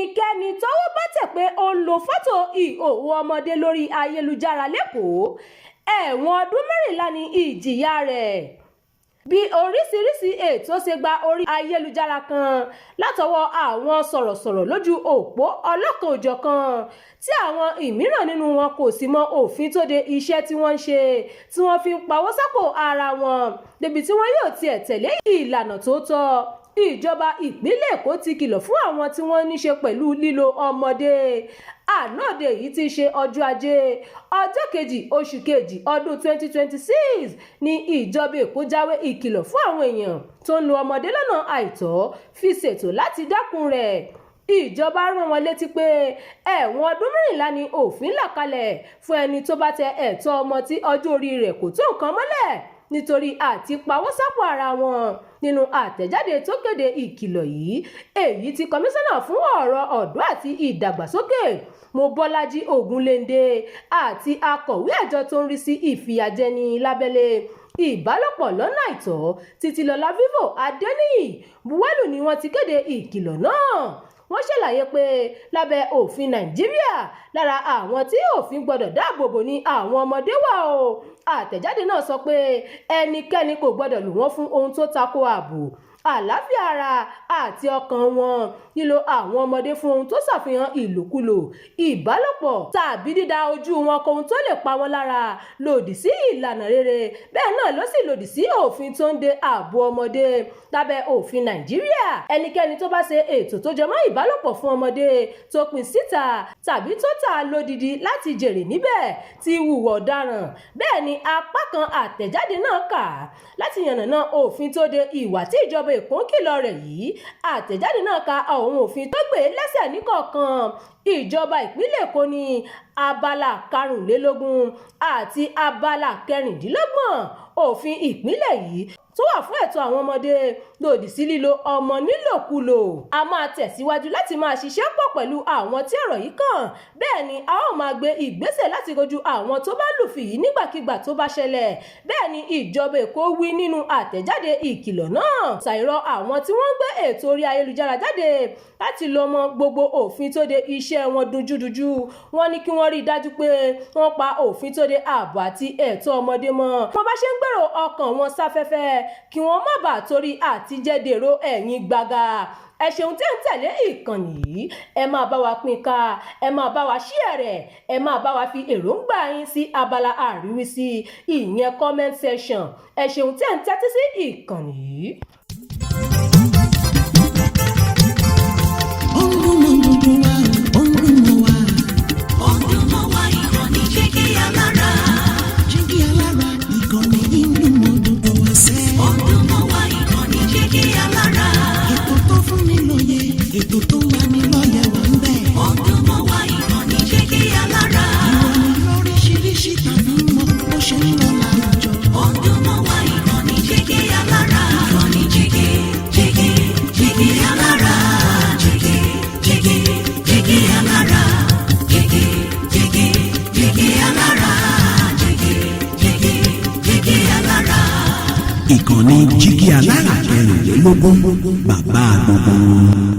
ẹnikẹ́ni tọ́wọ́ bá tẹ̀ pé ó ń lo fọ́tò ìhòòhò ọmọdé lórí ayélujára lẹ́kọ̀ọ́ ẹ̀wọ̀n ọdún 14 ni ìjìyà rẹ̀. Bí oríṣiríṣi ètò ṣe gba orí ayélujára kan látọwọ́ àwọn sọ̀rọ̀sọ̀rọ̀ lójú òpó ọlọ́kan-ò-jọ̀kan tí àwọn ìmíràn nínú wọn kò sì mọ òfin tó de iṣẹ́ tí wọ́n ń ṣe tí wọ́n fi ń pawó sápò ara wọn débi tí wọ́n yóò tiẹ̀ tẹ̀lé ìlànà tó tọ́. Ìjọba ìpínlẹ̀ Èkó ti kìlọ̀ fún àwọn tí wọ́n ní ṣe pẹ̀lú lílo ọmọdé. Ànáde yìí ti ṣe ọjọ́ Ajé ọjọ́ 2 oṣù kejì ọdún 2026 ní ìjọba Èkó jáwé ìkìlọ̀ fún àwọn èèyàn tó ń lo ọmọdé lọ́nà àìtọ́ fi ṣètò láti dákun rẹ̀. Ìjọba rán wọn létí pé ẹ̀wọ̀n ọdún 14 ni òfin là kalẹ̀ fún ẹni tó bá tẹ ẹ̀tọ́ ọmọ tí ọjọ́ orí rẹ̀ kò tó nǹkan mọ́lẹ̀ nítorí àti pawó sápò ara wọn. Nínú àtẹ̀jáde tó kéde ìkìlọ̀ yìí èyí tí kọmíṣánná fún ọ̀rọ̀ ọ̀dọ́ àti ìdàgbàsókè Mobọ́lájí Ògúnléndé àti akọ̀wé àjọ tó ń rí sí ìfìyàjẹni lábẹ́lé ìbálòpọ̀ lọ́nà àìtọ́ Títílọlá Vivo Adéníyì buwọ́lù ni wọ́n ti kéde ìkìlọ̀ náà. Wọ́n ṣàlàyé pé lábẹ́ òfin Nàìjíríà lára àwọn tí òfin gbọ́dọ̀ dáàbò bò ní àwọn ọmọdé wà o. Àtẹ̀jáde náà sọ pé ẹnikẹ́ni kò gbọ́dọ̀ lò wọ́n fún ohun tó tako ààbò àlàáfíà ara àti ọkàn wọn, lílo àwọn ọmọdé fún ohun tó ṣàfihàn ìlòkulò, ìbálòpọ̀ tàbí dídá ojú wọn kọ ohun tó lè pa wọn lára lòdì sí ìlànà rere. Bẹ́ẹ̀ náà ló sì lòdì sí òfin tó ń de ààbò ọmọdé lábẹ́ òfin Nàìjíríà. Ẹnikẹ́ni tó bá ṣe ètò tó jọmọ́ ìbálòpọ̀ fún ọmọdé tó pín síta tàbí tó tà lódìdí láti jèrè níbẹ̀ ti hùwà ọ̀daràn. Bẹ́ẹ̀ ni apá kan àtẹ̀jáde náà kà láti yànnàná òfin tó de ìwà tí ìjọba Èkó ń kìlọ̀ rẹ̀ yìí. Àtẹ̀jáde náà ka àwọn òfin tó gbé lẹ́sẹ̀ níkọ̀ọ̀kan. Ìjọba ìpínlẹ̀ Èkó ní abala 25 àti abala 26 òfin ìpínlẹ̀ yìí tó wà fún ẹ̀tọ́ àwọn ọmọdé lòdì sí lílo ọmọ nílòkulò. A máa tẹ̀síwájú láti máa ṣiṣẹ́ pọ̀ pẹ̀lú àwọn tí ọ̀rọ̀ yìí kàn. Bẹ́ẹ̀ ni a ó máa gbé ìgbésẹ̀ láti kojú àwọn tó bá lùfìn yìí nígbàkigbà tó bá ṣẹlẹ̀. Bẹ́ẹ̀ ni ìjọba Èkó wí nínú àtẹ̀jáde ìkìlọ̀ náà. Ṣàìrọ̀ àwọn tí wọ́n ń gbé ètò orí ayélujára jáde láti lọ mọ gbogbo òfin tó de iṣẹ́ wọn dunjúdunjú. Wọ́n ní kí wọ́n rí i dájú pé wọ́n pa òfin tó de ààbò àti ẹ̀tọ́ ọmọdé mọ́. Wọ́n bá ṣe ń gbèrò ọkàn wọn sáfẹ́fẹ́ kí wọ́n má bàa torí àtijẹ́dèrò ẹ̀yìn gbàgà. Ẹ ṣeun tí ń tẹ̀lé ìkànnì yìí, ẹ máa bá wa pín ká, ẹ máa bá wa share rẹ̀, ẹ máa bá wa fi èròǹgbà yín sí abala àríwísí ìyẹn comment section. Ẹ ṣeun tí ń tẹ́tí sí ìkànnì yìí. Ètò tó ń lani lọ́yẹ̀ wà ń bẹ̀. Ọdún mọ́ wá ìkànnì Jígí Alára. Ìròyìn lóríṣiríṣi tàbí mọ bó ṣe ń lọ láwùjọ. Ọdún mọ́ wá ìkànnì Jígí Alára. Ìkànnì Jígí, Jígí, Jígí Alára. Jígí, Jígí, Jígí Alára. Jígí, Jígí, Jígí Alára. Jígí, Jígí, Jígí Alára. Ìkànnì Jígí Alára 24, bàbá gbogbo.